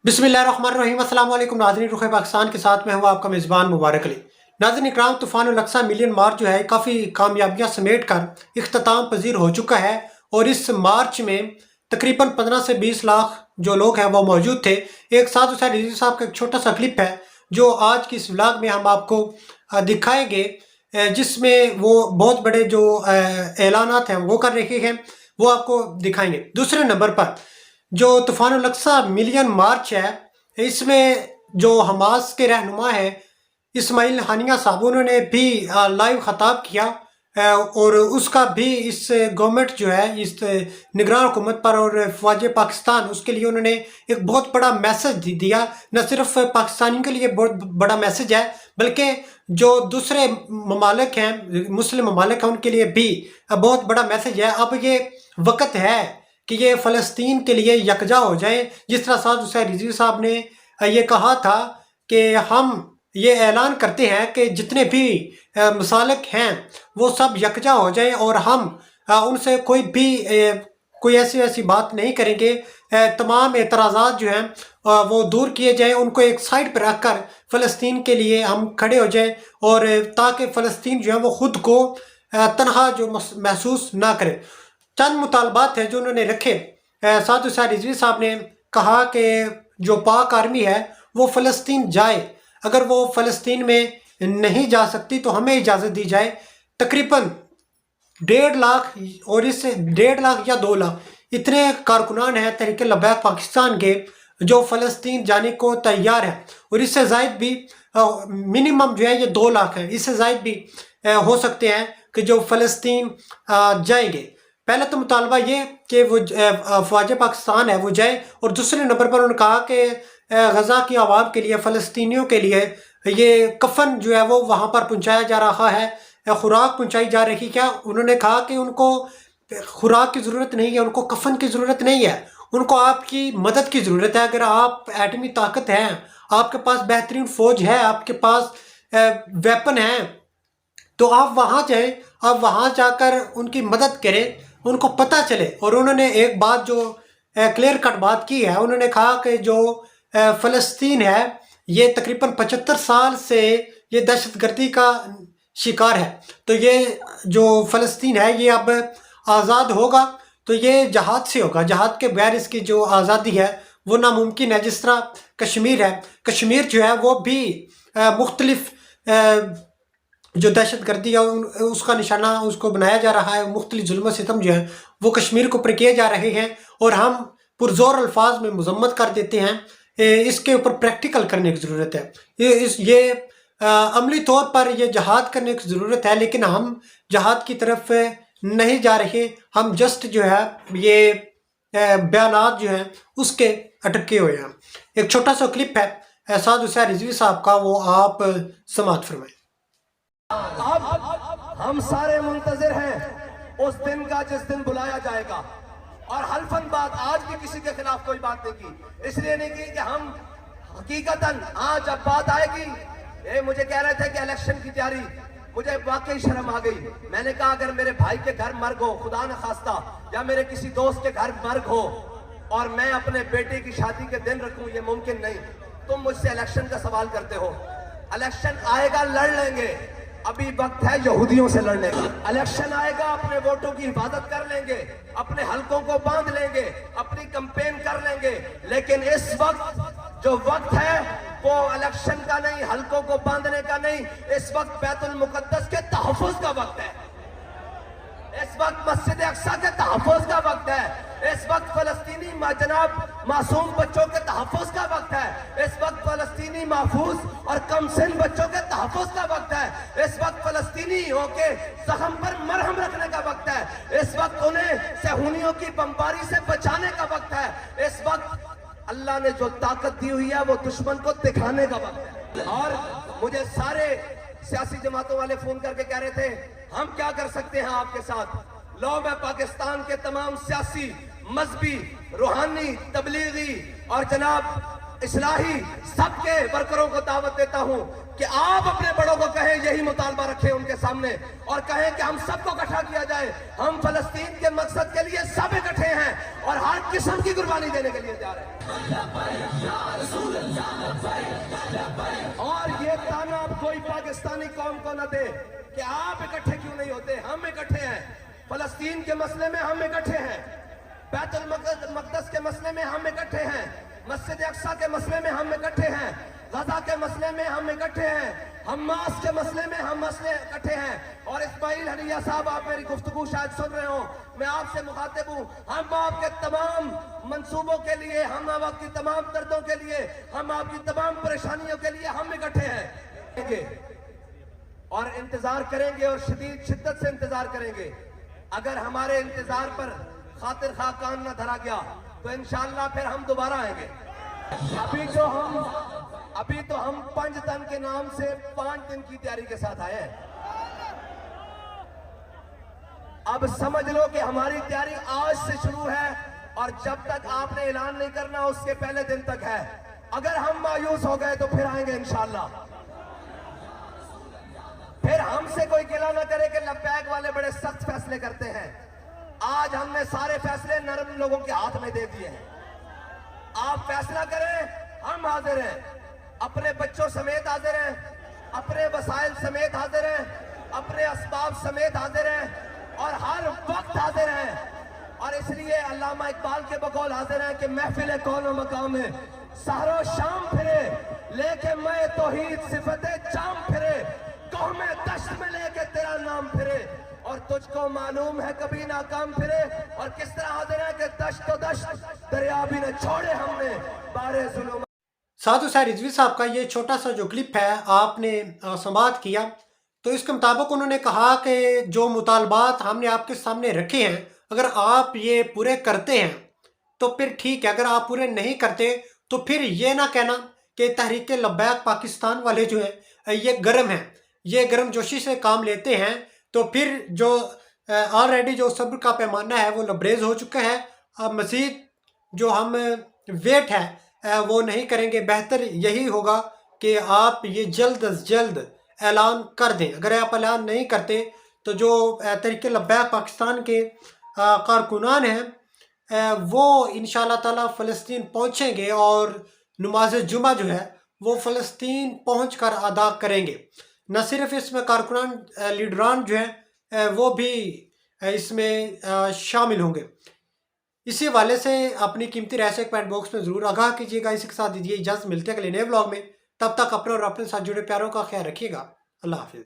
बिस्मिल्लाहिर्रहमानिर्रहीम। अस्सलाम वालेकुम नाज़रीन, रुख़ पाकिस्तान के साथ मैं हूँ आपका मेज़बान मुबारक अली। नाज़रीन इकराम, तूफ़ान अल-अक़सा मिलियन मार्च जो है काफ़ी कामयाबियाँ समेट कर इख्तिताम पज़ीर हो चुका है और इस मार्च में तकरीबन 15 से 20 लाख जो लोग हैं वो मौजूद थे। एक साथ हुसैन रिज़वी साहब का एक छोटा सा क्लिप है जो आज की इस व्लॉग में हम आपको दिखाएंगे, जिसमें वो बहुत बड़े जो ऐलानात हैं वो कर रहे हैं, वो आपको दिखाएंगे। दूसरे नंबर पर जो तूफ़ान अल-अक़सा मिलियन मार्च है, इसमें जो हमास के रहनुमा है इस्माइल हानिया साहब, उन्होंने भी लाइव खताब किया और उसका भी इस गवर्नमेंट जो है, इस निगरान हुकूमत पर और फ़ौज पाकिस्तान, उसके लिए उन्होंने एक बहुत बड़ा मैसेज दिया। न सिर्फ पाकिस्तानियों के लिए बहुत बड़ा मैसेज है, बल्कि जो दूसरे ममालिक हैं, मुस्लिम ममालिक हैं, उनके लिए भी बहुत बड़ा मैसेज है। अब ये वक्त है कि ये फ़लस्तीन के लिए यकजा हो जाए। जिस तरह साद हुसैन रिज़वी साहब ने ये कहा था कि हम ये ऐलान करते हैं कि जितने भी मसालिक हैं वो सब यकजा हो जाए और हम उनसे कोई ऐसी बात नहीं करेंगे। तमाम एतराज़ात जो हैं वो दूर किए जाएं, उनको एक साइड पर रख कर फ़लस्तीन के लिए हम खड़े हो जाएं, और ताकि फ़लस्तीन जो है वो ख़ुद को तनहा जो महसूस ना करे। चंद मुतालबात हैं जो उन्होंने रखे। साद हुसैन रिज़वी साहब ने कहा कि जो पाक आर्मी है वो फ़लस्तीन जाए, अगर वो फ़लस्तीन में नहीं जा सकती तो हमें इजाज़त दी जाए। तकरीबन 1.5 लाख और इससे 1.5 लाख या 2 लाख इतने कारकुनान हैं तहरीक लब्बैक पाकिस्तान के जो फ़लस्तीन जाने को तैयार है, और इससे ज़ायद भी मिनिमम जो है ये 2 लाख है, इससे ज़ायद भी हो सकते हैं कि जो फ़लस्तीन जाएंगे। पहले तो मुतालबा ये कि वो फ़ौज पाकिस्तान है वो जाए, और दूसरे नंबर पर उन्होंने कहा कि गज़ा की आवाम के लिए, फ़लस्तीनियों के लिए ये कफ़न जो है वो वहाँ पर पहुँचाया जा रहा है, खुराक पहुँचाई जा रही। क्या उन्होंने कहा कि उनको खुराक की ज़रूरत नहीं है, उनको कफ़न की ज़रूरत नहीं है, उनको आपकी मदद की ज़रूरत है। अगर आप एटमी ताकत हैं, आपके पास बेहतरीन फ़ौज है, आपके पास वेपन है, तो आप वहाँ जाएँ, आप वहाँ जाकर उनकी मदद करें, उनको पता चले। और उन्होंने एक बात जो क्लियर कट बात की है, उन्होंने कहा कि जो फ़लस्तीन है ये तकरीबन 75 साल से ये दहशतगर्दी का शिकार है, तो ये जो फ़लस्तीन है ये अब आज़ाद होगा तो ये जहाद से होगा, जहाद के बगैर इसकी जो आज़ादी है वो नामुमकिन है। जिस तरह कश्मीर है, कश्मीर जो है वो भी मुख्तलिफ जो दहशतगर्दी है उसका निशाना उसको बनाया जा रहा है, मुख्तलिफ जुल्म सितम जो है वो कश्मीर के ऊपर किए जा रहे हैं, और हम पुरज़ोर अल्फाज में मजम्मत कर देते हैं। इसके ऊपर प्रैक्टिकल करने की ज़रूरत है। ये अमली तौर पर ये जहाद करने की ज़रूरत है, लेकिन हम जहाद की तरफ नहीं जा रहे। हम जस्ट जो है ये बयानात जो हैं उसके अटके हुए हैं। एक छोटा सा क्लिप है साद हुसैन रिज़वी साहब का, वो आप समाअत फरमाएं। अब हम सारे मुंतज़िर हैं उस दिन का जिस दिन बुलाया जाएगा, और हल्फन बात आज भी किसी के खिलाफ कोई बात नहीं की, इसलिए नहीं की कि हम हकीकतन आज जब बात आएगी, ये मुझे कह रहे थे कि इलेक्शन की तैयारी, मुझे वाकई शर्म आ गई। मैंने कहा अगर मेरे भाई के घर मर्ग हो, खुदा न खास्ता, या मेरे किसी दोस्त के घर मर्ग हो, और मैं अपने बेटे की शादी के दिन रखूं, ये मुमकिन नहीं। तुम मुझसे इलेक्शन का सवाल करते हो, इलेक्शन आएगा लड़ लेंगे, अभी वक्त है यहूदियों से लड़ने का। इलेक्शन आएगा, अपने वोटों की हिफाजत कर लेंगे, अपने हलकों को बांध लेंगे, अपनी कैंपेन कर लेंगे, लेकिन इस वक्त जो वक्त है वो इलेक्शन का नहीं, हलकों को बांधने का नहीं, इस वक्त बैतुल मुकद्दस के तहफ़्फ़ुज़ का वक्त है, इस वक्त मस्जिद अक्सा के तहफ़्फ़ुज़ का वक्त है, इस वक्त फ़लस्तीनी जनाब मासूम बच्चों के तहफ़्फ़ुज़ का वक्त है, इस वक्त फ़लस्तीनी महफूज और कमसिन बच्चों के तहफ़्फ़ुज़ का वक्त है, इस वक्त फ़लस्तीनियों के ज़ख्म पर मरहम रखने का वक्त है, इस वक्त उन्हें सहूनियों की बमबारी से बचाने का वक्त है, इस वक्त अल्लाह ने जो ताकत दी हुई है वो दुश्मन को दिखाने का वक्त है। और मुझे सारे सियासी जमातों वाले फोन करके कह रहे थे हम क्या कर सकते हैं आपके साथ। लो, मैं पाकिस्तान के तमाम सियासी, मजहबी, रूहानी, तबलीगी और जनाब इस्लाही सबके वर्करों को दावत देता हूं कि आप अपने बड़ों को कहें, यही मुतालबा रखें उनके सामने, और कहें कि हम सबको इकट्ठा किया जाए। हम फलस्तीन के मकसद के लिए सब इकट्ठे हैं और हर किस्म की कुर्बानी देने के लिए तैयार हैं। اور یہ ताना अब कोई पाकिस्तानी कौम को न दे कि आप इकट्ठे क्यों नहीं होते। हम इकट्ठे हैं, फलस्तीन के मसले में हम इकट्ठे हैं, बैतुल मक़दस के मसले में हम इकट्ठे हैं, मस्जिद अक्सा के मसले में हम इकट्ठे हैं, गजा के मसले में हम इकट्ठे हैं, हमास के मसले में हम मसले इकट्ठे हैं। और इस्माइल हनिया साहब, आप मेरी गुफ्तगू शायद सुन रहे हो, मैं आपसे मुखातिब हूँ। हम आपके तमाम मंसूबों के लिए, हम आपकी तमाम दर्दों के लिए, हम आपकी तमाम परेशानियों के लिए हम इकट्ठे हैं और इंतजार करेंगे और शिद्दत से इंतजार करेंगे। अगर हमारे इंतजार पर खातिर खा कान न धरा गया तो इंशाअल्लाह फिर हम दोबारा आएंगे। अभी तो हम पंचतन के नाम से 5 दिन की तैयारी के साथ आए हैं। अब समझ लो कि हमारी तैयारी आज से शुरू है और जब तक आपने ऐलान नहीं करना उसके पहले दिन तक है। अगर हम मायूस हो गए तो फिर आएंगे इंशाअल्लाह। फिर हमसे कोई गिला ना करे कि लब्बैक वाले बड़े सख्त फैसले करते हैं। आज हमने सारे फैसले नरम लोगों के हाथ में दे दिए हैं। आप फैसला करें, हम हाजिर हैं, अपने बच्चों समेत हाजिर हैं, अपने वसाइल समेत हाजिर हैं, अपने असबाब समेत हाजिर हैं और हर वक्त हाजिर हैं। और इसलिए अल्लामा इकबाल के बकौल हाजिर हैं कि महफिल कौन मकाम में सहरो शाम फिरे, लेके मैं तौहीद सिफते जाम फिरे, कौमे दश्त में लेके तेरा नाम फिरे, और तुझको मालूम है कभी नाकाम फिरे। और किस तरह हाजिर है कि दश्त तो दश्त दरिया भी न छोड़े हमने बारे जुल्म। साधु सर रिजवी साहब का ये छोटा सा जो क्लिप है आपने समाअत किया, तो इसके मुताबिक उन्होंने कहा कि जो मुतालबात हमने आपके सामने रखे हैं, अगर आप ये पूरे करते हैं तो फिर ठीक है, अगर आप पूरे नहीं करते तो फिर ये ना कहना कि तहरीक लब्बैक पाकिस्तान वाले जो हैं ये गर्म हैं, ये गर्म जोशी से काम लेते हैं। तो फिर जो ऑलरेडी जो सब्र का पैमाना है वो लबरेज हो चुका है। अब मज़ीद जो हम वेट है वो नहीं करेंगे। बेहतर यही होगा कि आप ये जल्द अज जल्द ऐलान कर दें। अगर आप ऐलान नहीं करते तो जो तहरीक लब्बैक पाकिस्तान के कारकुनान हैं वो इंशाअल्लाह ताला फ़लस्तीन पहुँचेंगे और नमाज जुमा जो है वो फ़लस्तीन पहुँच कर अदा करेंगे। न सिर्फ इसमें कारकुनान लीडरान जो हैं वो भी इसमें शामिल होंगे। इसी वाले से अपनी कीमती राय से कमेंट बॉक्स में ज़रूर आगाह कीजिएगा। इसी के साथ दीजिए इजाज़त, मिलते हैं अगले नए व्लॉग में। तब तक अपने और अपने साथ जुड़े प्यारों का ख्याल रखिएगा। अल्लाह हाफिज़।